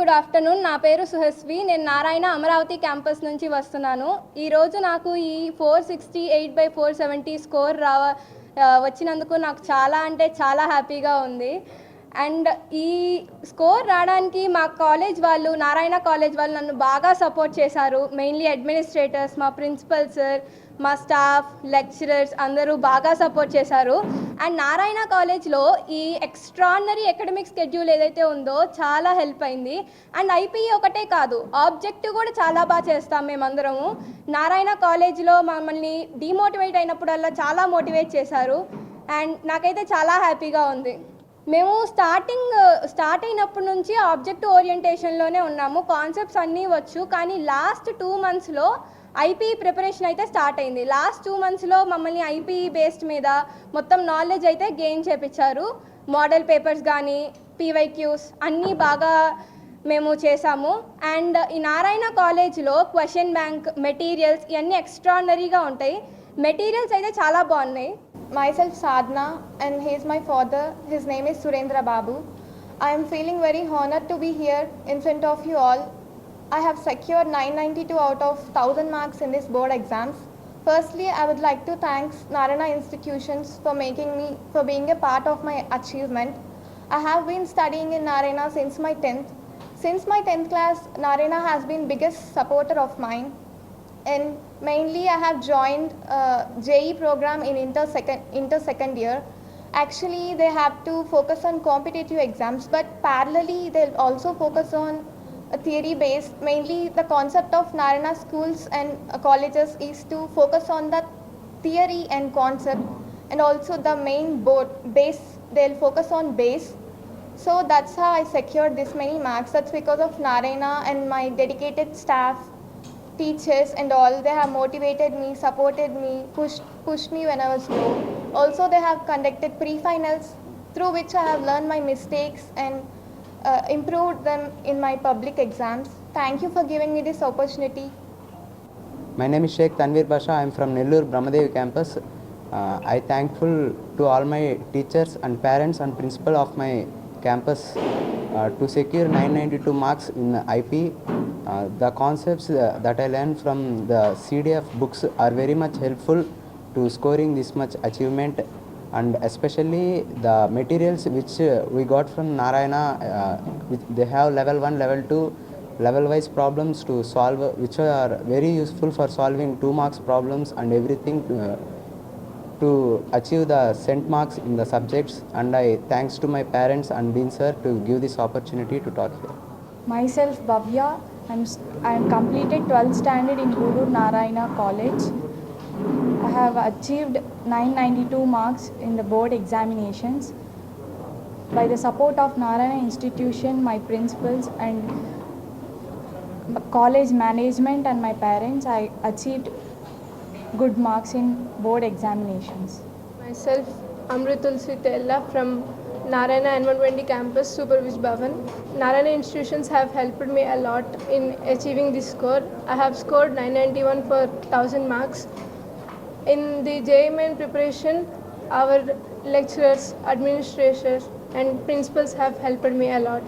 Good afternoon. నా పేరు సుహస్వి. నేను నారాయణ అమరావతి క్యాంపస్ నుంచి వస్తున్నాను. ఈరోజు నాకు ఈ 468/470 స్కోర్ వచ్చినందుకు నాకు చాలా అంటే చాలా హ్యాపీగా ఉంది. అండ్ ఈ స్కోర్ రావడానికి మా కాలేజ్ వాళ్ళు, నారాయణ కాలేజ్ వాళ్ళు నన్ను బాగా సపోర్ట్ చేశారు. మెయిన్లీ అడ్మినిస్ట్రేటర్స్, మా ప్రిన్సిపల్ సార్, మా స్టాఫ్, లెక్చరర్స్ అందరూ బాగా సపోర్ట్ చేశారు. అండ్ నారాయణ కాలేజ్లో ఈ ఎక్స్ట్రాడినరీ అకాడమిక్ స్కెడ్యూల్ ఏదైతే ఉందో చాలా హెల్ప్ అయింది. అండ్ ఐపీఈ ఒకటే కాదు, ఆబ్జెక్టివ్ కూడా చాలా బాగా చేస్తాం మేమందరము. నారాయణ కాలేజ్లో మమ్మల్ని డిమోటివేట్ అయినప్పుడల్లా చాలా మోటివేట్ చేశారు. అండ్ నాకైతే చాలా హ్యాపీగా ఉంది. మేము స్టార్ట్ అయినప్పటి నుంచి ఆబ్జెక్టివ్ ఓరియంటేషన్లోనే ఉన్నాము. కాన్సెప్ట్స్ అన్నీ వచ్చు, కానీ లాస్ట్ 2 monthsలో ఐపీఈ ప్రిపరేషన్ అయితే స్టార్ట్ అయింది. లాస్ట్ 2 monthsలో మమ్మల్ని ఐపీఈ బేస్డ్ మీద మొత్తం నాలెడ్జ్ అయితే గెయిన్ చేపించారు. మోడల్ పేపర్స్ కానీ, పీవైక్యూస్ అన్నీ బాగా మేము చేసాము. అండ్ ఈ నారాయణ కాలేజ్లో క్వశ్చన్ బ్యాంక్, మెటీరియల్స్ ఇవన్నీ ఎక్స్ట్రాడినరీగా ఉంటాయి. మెటీరియల్స్ అయితే చాలా బాగున్నాయి. Myself Sadhna, and he is my father. His name is Surendra Babu. I am feeling very honored to be here in front of you all. I have secured 992 out of 1000 marks in this board exams. Firstly, I would like to thank Narayana institutions for being a part of my achievement. I have been studying in Narayana since my 10th. Since my 10th class, Narayana has been biggest supporter of mine. And mainly I have joined JEE program in inter second year. Actually, they have to focus on competitive exams, but parallelly they'll also focus on a theory based. Mainly the concept of Narayana schools and colleges is to focus on the theory and concept, and also the main board base, they'll focus on base. So that's how I secured this many marks. That's because of Narayana and my dedicated staff, teachers and all. They have motivated me, supported me, pushed me when I was low. Also, they have conducted pre-finals through which I have learned my mistakes and improved them in my public exams. Thank you for giving me this opportunity. My name is Sheikh Tanveer Basha. I am from Nellore Brahmadevi campus. I thankful to all my teachers and parents and principal of my campus to secure 992 marks in IP. The concepts that I learned from the CDF books are very much helpful to scoring this much achievement, and especially the materials which we got from Narayana, they have level 1, level 2, level wise problems to solve, which are very useful for solving 2 marks problems and everything to achieve the cent marks in the subjects. And I thanks to my parents and Dean sir to give this opportunity to talk here. Myself Bhavya. I am completed 12th standard in Guru Narayana College. I have achieved 992 marks in the board examinations. By the support of Narayana institution, my principals and college management and my parents, I achieved good marks in board examinations. Myself Amritul Sitella from Narayana N120 campus, Supervis Bhavan. Narayana institutions have helped me a lot in achieving this score. I have scored 991 for 1000 marks. In the JEE main preparation, our lecturers, administrators and principals have helped me a lot.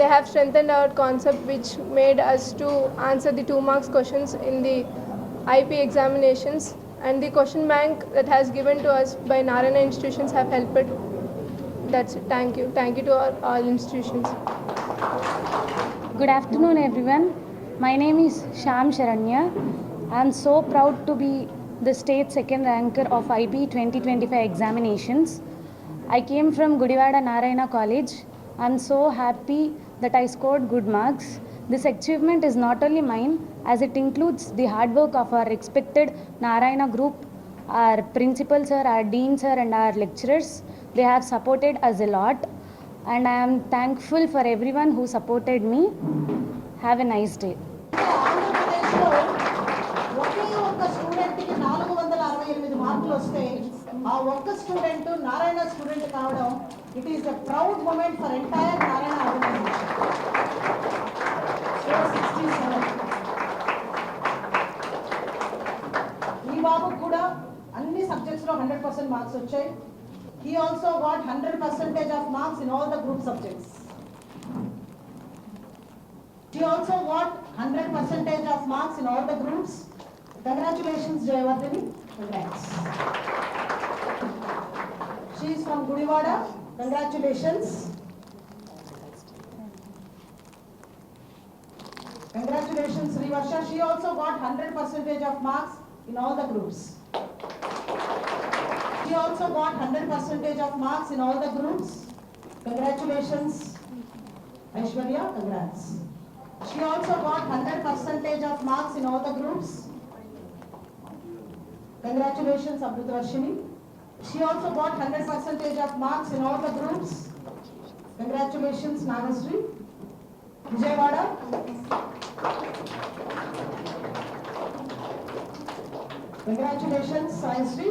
They have strengthened our concept, which made us to answer the 2 marks questions in the IP examinations, and the question bank that has given to us by Narayana institutions have helped. That's it. Thank you to all institutions. Good afternoon everyone. My name is Sham Sharanya. I am so proud to be the state second ranker of IB 2025 examinations. I came from Gudivada Narayana College. I am so happy that I scored good marks. This achievement is not only mine, as it includes the hard work of our respected Narayana group, our principal sir, our dean sir and our lecturers. They have supported us a lot, and I am thankful for everyone who supported me. Have a nice day. ఒకే ఒక స్టూడెంట్కి 468 మార్కులు వస్తే ఆ ఒక్క student Narayana student కావడం, it is a proud moment for entire Narayana organisation. ఈ బాబు కూడా అన్ని సబ్జెక్ట్స్లో 100% మార్క్స్ వచ్చాయి. He also got 100% of marks in all the group subjects. She also got 100% of marks in all the groups. Congratulations, Jayavardhani. Congrats. She is from Gudivada. Congratulations. Congratulations, Srivarsha. She also got 100% of marks in all the groups. She also got 100% of marks in all the groups. Congratulations, Aishwarya. Congrats. She also got 100% of marks in all the groups. Congratulations, Amritavarshini. She also got 100% of marks in all the groups. Congratulations, Nagasri. Vijayawada. Congratulations, Sayasri.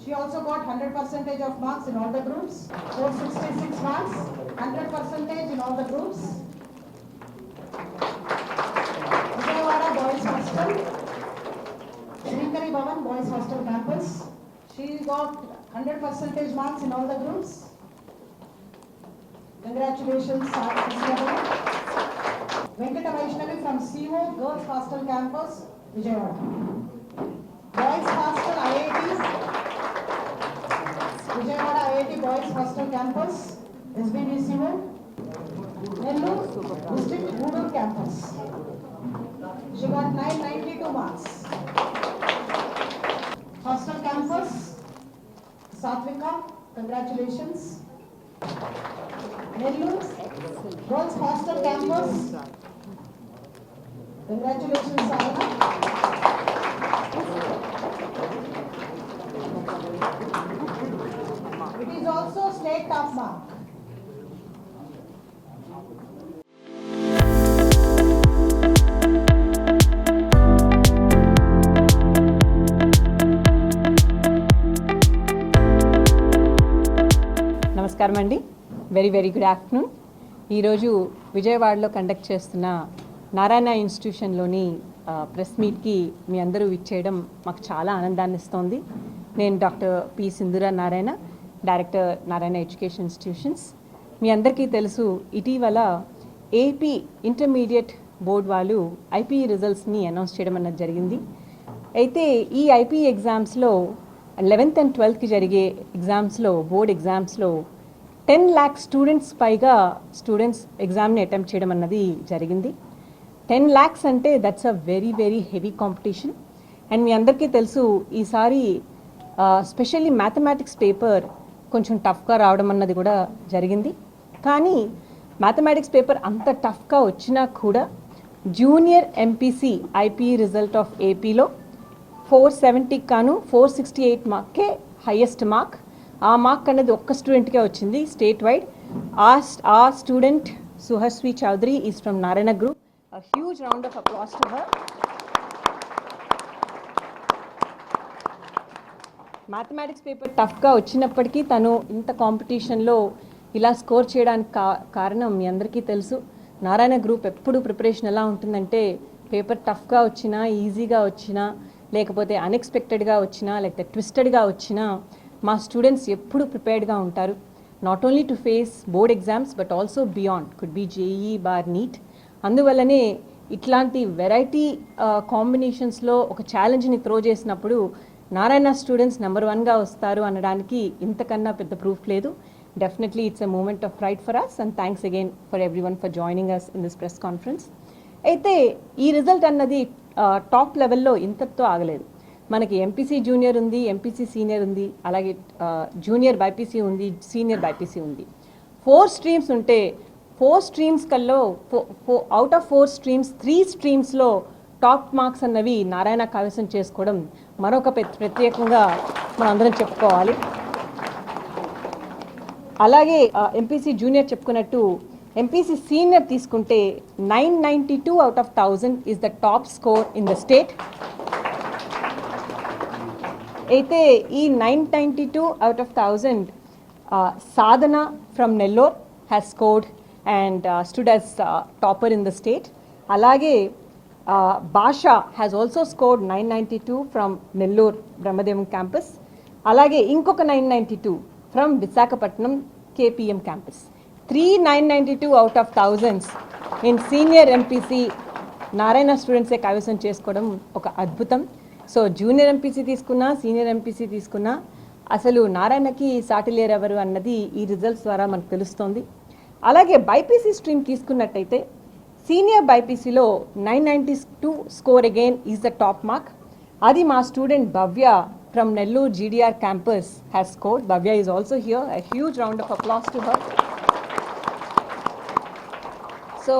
She also got 100% of marks in all the groups. 466 marks, 100% in all the groups. Vijayawada Boys Hostel. Srinkari Bhavan Boys Hostel Campus. She got 100% marks in all the groups. Congratulations, Vijayawada. Venkata Vaishnavi from CO Girls Hostel Campus, Vijayawada. Boys Hostel IIT, Vijayawada IIT Boys Hostel Campus, SBDCO, Nellore District Rural Campus. She got 992 marks. Hostel Campus, Satvika, congratulations. Nellore Girls Hostel Campus, congratulations, Sarana. It is also state top mark. నమస్కారం అండి. Very good afternoon. ఈరోజు విజయవాడలో conduct చేస్తున్న Narayana ఇన్స్టిట్యూషన్లోని press మీట్కి మీ అందరూ ఇచ్చేయడం మాకు చాలా ఆనందాన్ని ఇస్తోంది. నేను doctor P Sindhura Narayana, director Narayana education institutions. మీ అందరికీ తెలుసు, ఇటీవల ఏపీ ఇంటర్మీడియట్ బోర్డ్ వాళ్ళు ఐపీఈ రిజల్ట్స్ని అనౌన్స్ చేయడం అన్నది జరిగింది. అయితే ఈ ఐపీఈ ఎగ్జామ్స్లో 11th and 12th జరిగే ఎగ్జామ్స్లో, బోర్డ్ ఎగ్జామ్స్లో 10 lakh స్టూడెంట్స్ పైగా స్టూడెంట్స్ ఎగ్జామ్ని అటెంప్ట్ చేయడం అన్నది జరిగింది. 10 lakhs అంటే that's a very heavy competition. And మీ అందరికీ తెలుసు, ఈసారి స్పెషల్లీ మ్యాథమెటిక్స్ పేపర్ కొంచెం టఫ్గా రావడం అన్నది కూడా జరిగింది. కానీ మ్యాథమెటిక్స్ పేపర్ అంత టఫ్గా వచ్చినా కూడా junior MPC IPE result of ఏపీలో 470 కాను 468 మార్కే హైయెస్ట్ మార్క్. ఆ మార్క్ అనేది ఒక్క స్టూడెంట్కే వచ్చింది స్టేట్ వైడ్. ఆ student Suhasvi Chowdary is from Narayana group. A huge round of applause to her. Mathematics paper టఫ్గా వచ్చినప్పటికీ తను ఇంత కాంపిటీషన్లో ఇలా స్కోర్ చేయడానికి కారణం మీ అందరికీ తెలుసు. నారాయణ గ్రూప్ ఎప్పుడు ప్రిపరేషన్ ఎలా ఉంటుందంటే, పేపర్ టఫ్గా వచ్చినా, ఈజీగా వచ్చినా, లేకపోతే అన్ఎక్స్పెక్టెడ్గా వచ్చినా, లేకపోతే ట్విస్టెడ్గా వచ్చినా మా స్టూడెంట్స్ ఎప్పుడు ప్రిపేర్డ్గా ఉంటారు. Not only to face board exams but also beyond, could be JEE or NEET. అందువల్లనే ఇట్లాంటి వెరైటీ కాంబినేషన్స్లో ఒక ఛాలెంజ్ని త్రో చేసినప్పుడు నారాయణ స్టూడెంట్స్ నెంబర్ 1గా వస్తారు అనడానికి ఇంతకన్నా పెద్ద ప్రూఫ్ లేదు. Definitely it's a moment of pride for us and thanks again for everyone for joining us in this press conference. అయితే ఈ రిజల్ట్ అన్నది టాప్ లెవెల్లో ఇంతతో ఆగలేదు. మనకి ఎంపీసీ జూనియర్ ఉంది, ఎంపీసీ సీనియర్ ఉంది, అలాగే జూనియర్ బైపీసీ ఉంది, సీనియర్ బైపీసీ ఉంది. 4 స్ట్రీమ్స్ ఉంటే 4 స్ట్రీమ్స్ కల్లో అవుట్ ఆఫ్ 4 స్ట్రీమ్స్ 3 స్ట్రీమ్స్లో టాప్ మార్క్స్ అన్నవి నారాయణ కైవసం చేసుకోవడం మరొక ప్రత్యేకంగా మనం అందరం చెప్పుకోవాలి. అలాగే ఎంపీసీ జూనియర్ చెప్పుకున్నట్టు ఎంపీసీ సీనియర్ తీసుకుంటే 992 out of 1000 is the top score in the state. అయితే ఈ 992 out of 1000 Sadhana from Nellore has scored and stood as topper in the state. Alage Basha has also scored 992 from Nellore Brahmadevam campus. Alage inkoka 992 from Visakhapatnam KPM campus. 3 992 out of thousands in senior MPC Narayana స్టూడెంట్సే కైవసం చేసుకోవడం ఒక అద్భుతం. So junior MPC తీసుకున్నా, senior MPC తీసుకున్నా అసలు నారాయణకి సాటి లేరెవరు అన్నది ఈ రిజల్ట్స్ ద్వారా మనకు తెలుస్తోంది. అలాగే బైపీసీ స్ట్రీమ్ తీసుకున్నట్టయితే సీనియర్ బైపీసీలో 992 score again is the top mark. అది మా student Bhavya from Nellore GDR campus has scored. Bhavya is also here. A huge round of applause to her. So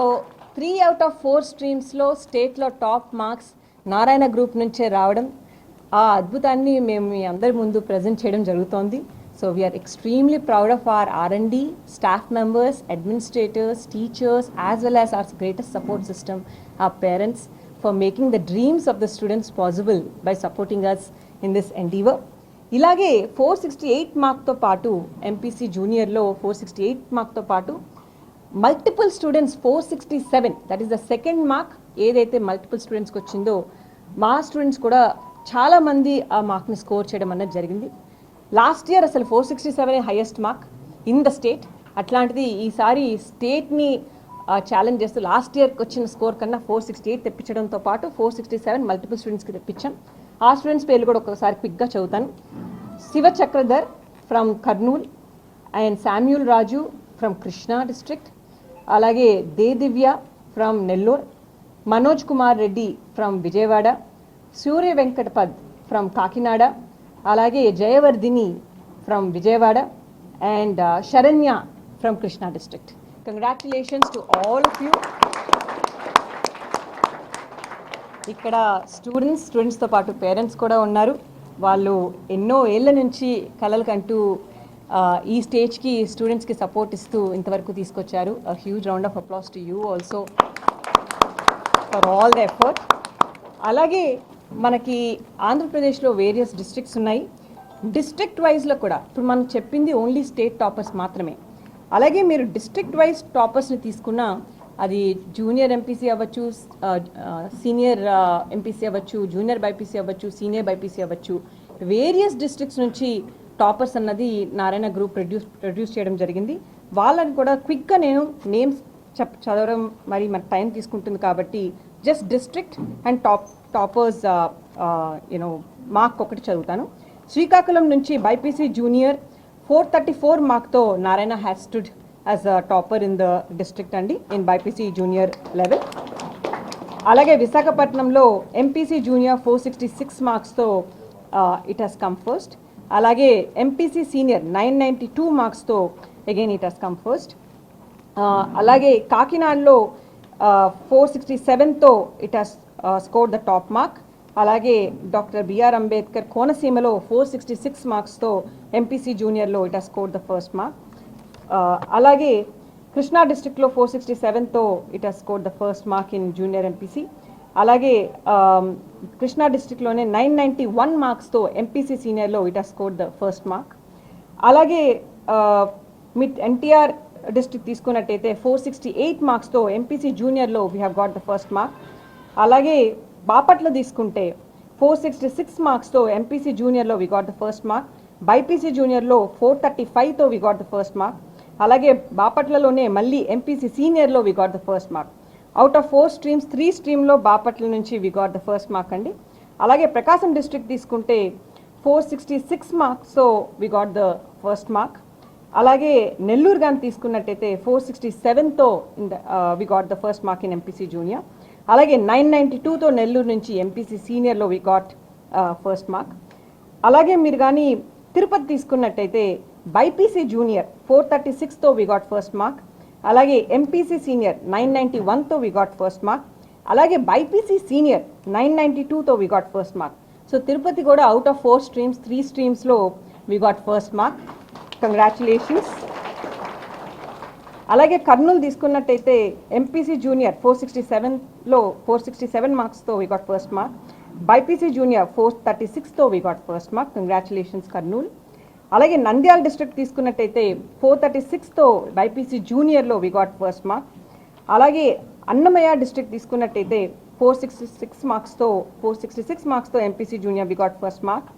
3 out of 4 స్ట్రీమ్స్లో స్టేట్లో టాప్ మార్క్స్ నారాయణ గ్రూప్ నుంచే రావడం, ఆ అద్భుతాన్ని మేము మీ అందరి ముందు ప్రజెంట్ చేయడం జరుగుతోంది. So we're extremely proud of our R&D, staff members, administrators, teachers, as well as our greatest support system, our parents, for making the dreams of the students possible by supporting us in this endeavor. ఇలాగే 468 మార్క్తో పాటు MPC జూనియర్లో 468 మార్క్తో పాటు multiple students 467, that is the second mark ఏదైతే multiple స్టూడెంట్స్కి వచ్చిందో మా students కూడా చాలామంది ఆ మార్క్ని స్కోర్ చేయడం అనేది జరిగింది. లాస్ట్ ఇయర్ అసలు 467 highest mark in the state. అట్లాంటిది ఈసారి స్టేట్ని ఛాలెంజ్ చేస్తూ లాస్ట్ ఇయర్కి వచ్చిన స్కోర్ కన్నా 468 తెప్పించడంతో పాటు 467 మల్టిపుల్ స్టూడెంట్స్కి తెప్పించాం. ఆ స్టూడెంట్స్ పేర్లు కూడా ఒకసారి క్విక్గా చదువుతాను. Siva Chakradhar from Kurnool and Samuel Raju from Krishna district, అలాగే Divya from Nellore, Manoj Kumar Reddy from Vijayawada, Surya Venkatapad from Kakinada, అలాగే Jayavardhini from Vijayawada and Saranya from Krishna district. Congratulations to all of you. ఇక్కడ స్టూడెంట్స్తో పాటు పేరెంట్స్ కూడా ఉన్నారు. వాళ్ళు ఎన్నో ఏళ్ళ నుంచి కలలు కంటూ ఈ స్టేజ్కి స్టూడెంట్స్కి సపోర్ట్ ఇస్తూ ఇంతవరకు తీసుకొచ్చారు. A huge round of applause to you also for all the effort. అలాగే మనకి ఆంధ్రప్రదేశ్లో వేరియస్ డిస్ట్రిక్ట్స్ ఉన్నాయి. డిస్ట్రిక్ట్ వైజ్లో కూడా ఇప్పుడు మనం చెప్పింది ఓన్లీ స్టేట్ టాపర్స్ మాత్రమే. అలాగే మీరు డిస్ట్రిక్ట్ వైజ్ టాపర్స్ని తీసుకున్నా అది జూనియర్ ఎంపీసీ అవ్వచ్చు, సీనియర్ ఎంపీసీ అవ్వచ్చు, జూనియర్ బైపీసీ అవ్వచ్చు, సీనియర్ బైపీసీ అవ్వచ్చు, వేరియస్ డిస్ట్రిక్ట్స్ నుంచి టాపర్స్ అన్నది నారాయణ గ్రూప్ ప్రొడ్యూస్ చేయడం జరిగింది. వాళ్ళని కూడా క్విక్గా నేను నేమ్స్ చదవడం మరి మన టైం తీసుకుంటుంది కాబట్టి just district and toppers mark ఒకటి చదువుతాను. శ్రీకాకుళం నుంచి బైపీసీ జూనియర్ 434 మార్క్తో Narayana has stood as a topper in the district అండి ఇన్ బైపీసీ జూనియర్ లెవెల్. అలాగే విశాఖపట్నంలో ఎంపీసీ జూనియర్ 466 మార్క్స్తో ఇట్ హ్యాస్ కమ్ ఫస్ట్. అలాగే ఎంపీసీ సీనియర్ 992 మార్క్స్తో again it has come first. అలాగే కాకినాడలో 467తో it has scored the top mark. అలాగే డాక్టర్ బిఆర్ అంబేద్కర్ కోనసీమలో 466 మార్క్స్తో ఎంపీసీ జూనియర్లో it has scored the first mark. అలాగే కృష్ణా డిస్ట్రిక్ట్లో 467తో it has scored the first mark in junior MPC. అలాగే కృష్ణా డిస్ట్రిక్ట్లోనే 991 మార్క్స్తో ఎంపీసీ సీనియర్లో it has scored the first mark. అలాగే మిడ్ ఎన్టీఆర్ డిస్ట్రిక్ట్ తీసుకున్నట్టయితే 468 మార్క్స్తో ఎంపీసీ జూనియర్లో we have got the first mark. అలాగే బాపట్ల తీసుకుంటే 466 మార్క్స్తో ఎంపీసీ జూనియర్లో we got the first mark. BiPC జూనియర్లో 435తో we got the first mark. అలాగే బాపట్లలోనే మళ్ళీ ఎంపీసీ సీనియర్లో we got the first mark. Out of 4 streams 3 స్ట్రీమ్లో బాపట్ల నుంచి we got the first mark అండి. అలాగే ప్రకాశం డిస్ట్రిక్ట్ తీసుకుంటే 466 మార్క్స్తో we got the first mark. అలాగే నెల్లూరు కానీ తీసుకున్నట్టయితే 467తో we got the first mark in MPC junior. అలాగే 992తో నెల్లూరు నుంచి ఎంపీసీ సీనియర్లో వీ గాట్ ఫస్ట్ మార్క్. అలాగే మీరు కానీ తిరుపతి తీసుకున్నట్టయితే బైపీసీ జూనియర్ 436తో వీ గాట్ ఫస్ట్ మార్క్. అలాగే MPC senior 991తో we got first mark. అలాగే బైపీసీ సీనియర్ 992తో we got first mark. So Tirupati కూడా అవుట్ ఆఫ్ 4 స్ట్రీమ్స్ 3 స్ట్రీమ్స్లో we got first mark. Congratulations. అలాగే కర్నూలు తీసుకున్నట్టయితే ఎంపీసీ జూనియర్ 467లో 467 మార్క్స్తో we got first mark. BiPC junior 436తో we got first mark. Congratulations Kurnool. అలాగే నంద్యాల డిస్ట్రిక్ట్ తీసుకున్నట్టయితే 436తో బైపీసీ జూనియర్లో వీ గాట్ ఫస్ట్ మార్క్. అలాగే అన్నమయ్య డిస్ట్రిక్ట్ తీసుకున్నట్టయితే 466 మార్క్స్తో MPC junior we got first mark.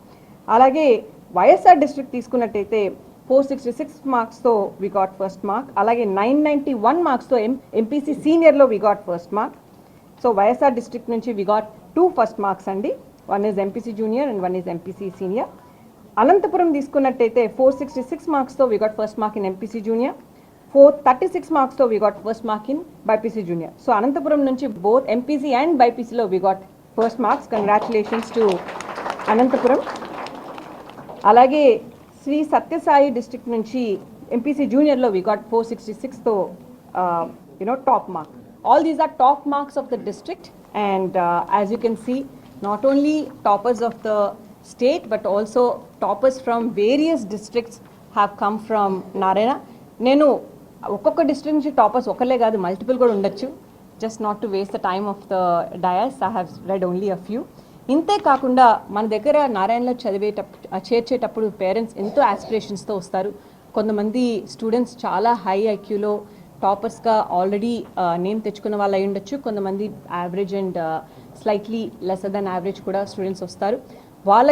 అలాగే వైఎస్ఆర్ డిస్ట్రిక్ట్ తీసుకున్నట్టయితే 466 మార్క్స్తో వి గాట్ ఫస్ట్ మార్క్. అలాగే 991 మార్క్స్తో ఎంపీసీ సీనియర్లో we got first mark. So YSR district నుంచి వి గాట్ 2 ఫస్ట్ మార్క్స్ అండి. One is MPC junior and one is MPC senior. Anantapur తీసుకున్నట్టయితే 466 మార్క్స్తో we got first mark in MPC junior, 436 మార్క్స్తో we got first mark in BiPC junior. So Anantapur నుంచి both MPC and బైపీసీలో we got first marks. Congratulations to Anantapur. అలాగే Sri Sathya Sai district నుంచి MPC జూనియర్లో we got 466తో top mark. All these are top marks of the district, and as you can see, not only toppers of the state but also toppers from various districts have come from Narayana. నేను ఒక్కొక్క district నుంచి toppers ఒకళ్ళే కాదు, multiple కూడా ఉండొచ్చు. Just not to waste the time of the dais, I have read only a few. ఇంతే కాకుండా మన దగ్గర నారాయణలో చేర్చేటప్పుడు పేరెంట్స్ ఎంతో ఆస్పిరేషన్స్తో వస్తారు. కొంతమంది స్టూడెంట్స్ చాలా హై ఐక్యూలో టాపర్స్గా ఆల్రెడీ నేమ్ తెచ్చుకున్న వాళ్ళు అయి ఉండొచ్చు. కొంతమంది average and slightly lesser than average కూడా స్టూడెంట్స్ వస్తారు. వాళ్ళ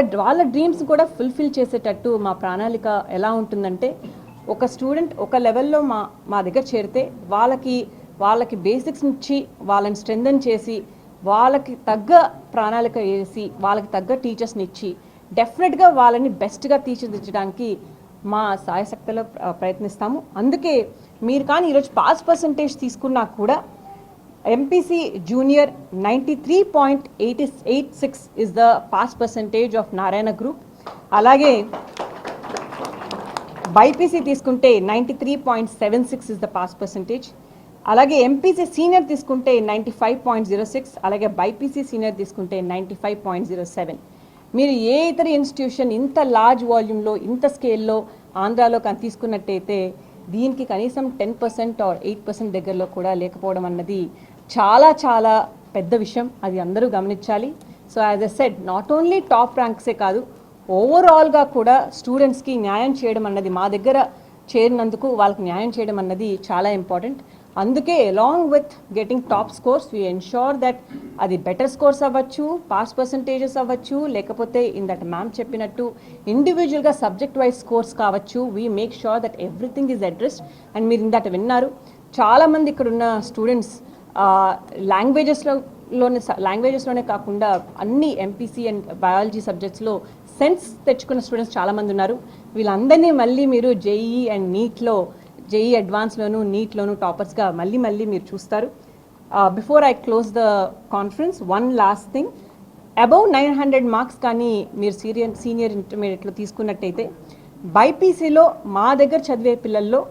డ్రీమ్స్ కూడా ఫుల్ఫిల్ చేసేటట్టు మా ప్రణాళిక ఎలా ఉంటుందంటే, ఒక స్టూడెంట్ ఒక లెవెల్లో మా దగ్గర చేరితే వాళ్ళకి బేసిక్స్ నుంచి వాళ్ళని స్ట్రెంథన్ చేసి వాళ్ళకి తగ్గ ప్రణాళిక వేసి వాళ్ళకి తగ్గ టీచర్స్ని ఇచ్చి డెఫినెట్గా వాళ్ళని బెస్ట్గా తీర్చిదిద్దడానికి మా సాయశక్తిలో ప్రయత్నిస్తాము. అందుకే మీరు కానీ ఈరోజు పాస్ పర్సంటేజ్ తీసుకున్నా కూడా MPC junior 93.86 is the pass percentage of Narayana group. అలాగే బైపీసీ తీసుకుంటే 93.76 ఇస్ ద పాస్ పర్సంటేజ్. అలాగే ఎంపీసీ సీనియర్ తీసుకుంటే 95.06, అలాగే బైపీసీ సీనియర్ తీసుకుంటే 95.07. మీరు ఏ ఇతర ఇన్స్టిట్యూషన్ ఇంత లార్జ్ వాల్యూమ్లో ఇంత స్కేల్లో ఆంధ్రాలో కానీ తీసుకున్నట్టయితే దీనికి కనీసం 10% ఆర్ 8% దగ్గరలో కూడా లేకపోవడం అన్నది చాలా చాలా పెద్ద విషయం. అది అందరూ గమనించాలి. So as I said, not only top ర్యాంక్సే కాదు, ఓవరాల్గా కూడా స్టూడెంట్స్కి న్యాయం చేయడం అన్నది, మా దగ్గర చేరినందుకు వాళ్ళకి న్యాయం చేయడం అన్నది చాలా ఇంపార్టెంట్. అందుకే along with getting top scores we ensure that అది బెటర్ స్కోర్స్ అవ్వచ్చు, పాస్ పర్సంటేజెస్ అవ్వచ్చు, లేకపోతే ఇందట మ్యామ్ చెప్పినట్టు ఇండివిజువల్గా సబ్జెక్ట్ వైజ్ స్కోర్స్ కావచ్చు. We make sure that everything is addressed. And మీరు ఇందట విన్నారు, చాలామంది ఇక్కడ ఉన్న స్టూడెంట్స్ లాంగ్వేజెస్లోనే కాకుండా అన్ని ఎంపీసీ అండ్ బయాలజీ సబ్జెక్ట్స్లో సెన్స్ తెచ్చుకున్న స్టూడెంట్స్ చాలామంది ఉన్నారు. వీళ్ళందరినీ మళ్ళీ మీరు జేఈ అండ్ నీట్లో, జేఈ అడ్వాన్స్లోను నీట్లోను టాపర్స్గా మళ్ళీ మీరు చూస్తారు. Before I close the conference, one last thing, above 900 marks కానీ మీరు సీనియర్ ఇంటర్మీడియట్లో తీసుకున్నట్టయితే బైపీసీలో మా దగ్గర చదివే పిల్లల్లో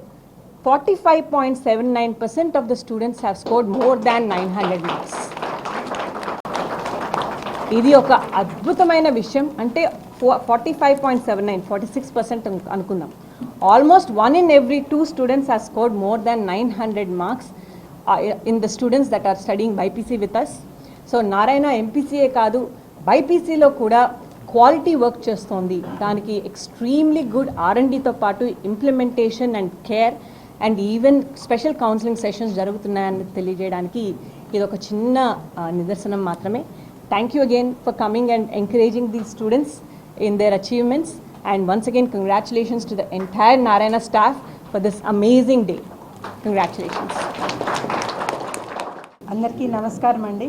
45.79% of the students have scored more than 900 marks. ఇది ఒక అద్భుతమైన విషయం. అంటే 45.79, 46% అనుకుందాం. Almost 1 in every 2 students has scored more than 900 marks in the students that are studying BIPC with us. So Narayana MPCA కాదు, బైపీసీలో కూడా క్వాలిటీ వర్క్ చేస్తోంది. దానికి ఎక్స్ట్రీమ్లీ గుడ్ R&Dతో పాటు implementation and care and even special counselling sessions జరుగుతున్నాయని తెలియజేయడానికి ఇది ఒక చిన్న నిదర్శనం మాత్రమే. Thank you again for coming and encouraging these students in their achievements. And once again, congratulations to the entire Narayana staff for this amazing day. Congratulations. అందరికీ నమస్కారం అండి.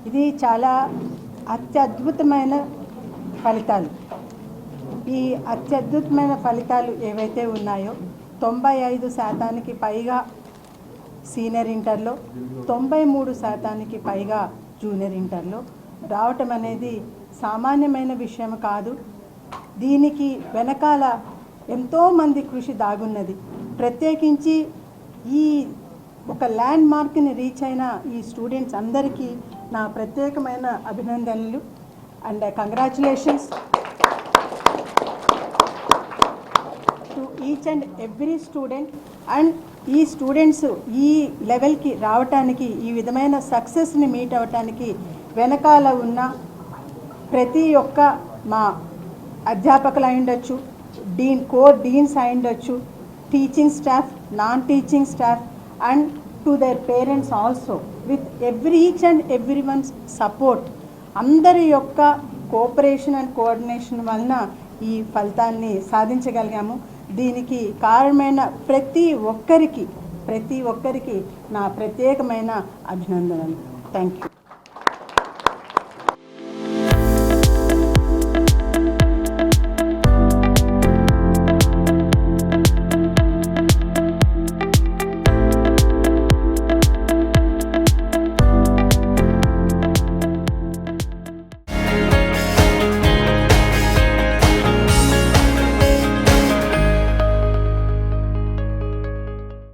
ఇది చాలా అత్యద్భుతమైన ఫలితాలు. ఈ అత్యద్భుతమైన ఫలితాలు ఏవైతే ఉన్నాయో 95% పైగా సీనియర్ ఇంటర్లో, 93% పైగా జూనియర్ ఇంటర్లో రావటం అనేది సామాన్యమైన విషయం కాదు. దీనికి వెనకాల ఎంతోమంది కృషి దాగున్నది. ప్రత్యేకించి ఈ ఒక ల్యాండ్ మార్క్ని రీచ్ అయిన ఈ స్టూడెంట్స్ అందరికీ నా ప్రత్యేకమైన అభినందనలు and congratulations to each and every student. And ఈ స్టూడెంట్స్ ఈ లెవెల్కి రావటానికి, ఈ విధమైన సక్సెస్ని మీట్ అవ్వటానికి వెనకాల ఉన్న ప్రతి ఒక్క మా అధ్యాపకులు అయి ఉండొచ్చు, కోర్ డీన్స్ అయి ఉండొచ్చు, teaching staff, non teaching staff and to their parents also with each and every once support. అందరి యొక్క కోఆపరేషన్ అండ్ కోఆర్డినేషన్ వలన ఈ ఫలితాన్ని సాధించగలిగాము. దీనికి కారణమైన ప్రతి ఒక్కరికి నా ప్రత్యేకమైన అభినందనలు. Thank you.